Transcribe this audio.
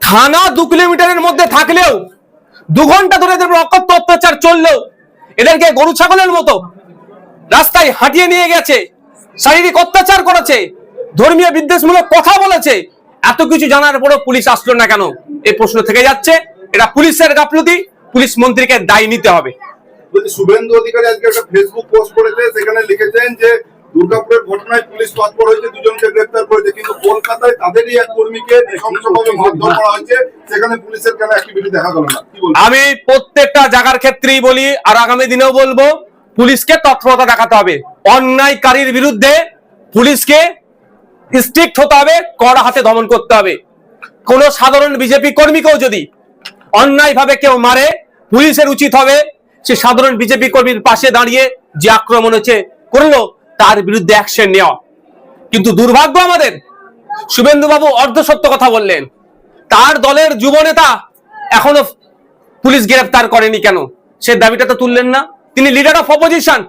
থানা 2 কিলোমিটারের মধ্যে থাকলেও 2 ঘন্টা ধরে এদের অকথ্য অত্যাচার চললেও এদেরকে গরু ছাগলের মতো রাস্তায় হাঁটিয়ে নিয়ে গেছে, শারীরিক অত্যাচার করেছে, ধর্মীয় বিদ্বেষমূলক কথা বলেছে। এত কিছু জানার পরও পুলিশ আসলো না কেন? এই প্রশ্ন থেকে যাচ্ছে। এটা পুলিশের গাফলতি, পুলিশ মন্ত্রীকে দায়ী নিতে হবে। শুভেন্দু অধিকারী আজকে একটা ফেসবুক পোস্ট করেছে, সেখানে লিখেছেন যে দুর্গাপুরের ঘটনায় পুলিশ তৎপর হয়েছে, 2 জনকে গ্রেফতার করেছে, কিন্তু কলকাতায় তাদেরই এক কর্মীকে নৃশংসভাবে মারধর করা হয়েছে, সেখানে পুলিশের কেন অ্যাক্টিভিটি দেখা গেল না? আমি প্রত্যেকটা জায়গার ক্ষেত্রেই বলি, আর আগামী দিনেও বলবো, পুলিশকে তৎপরতা দেখাতে হবে। অন্যায়কারীর বিরুদ্ধে পুলিশকে স্ট্রিক্ট হতে হবে, কড়া হাতে দমন করতে হবে। কোন সাধারণ বিজেপি কর্মীকেও যদি অন্যায়ভাবে কেউ মারে, পুলিশের উচিত হবে সে সাধারণ বিজেপি কর্মীর পাশে দাঁড়িয়ে যে আক্রমণ হচ্ছে করলো তার বিরুদ্ধে অ্যাকশন নেওয়া। কিন্তু দুর্ভাগ্য আমাদের, শুভেন্দু বাবু অর্ধসত্য কথা বললেন। তার দলের যুব নেতা এখনো পুলিশ গ্রেফতার করেনি কেন? সে দাবিটা তো তুললেন না। তিনি লিডার অফ অপোজিশন।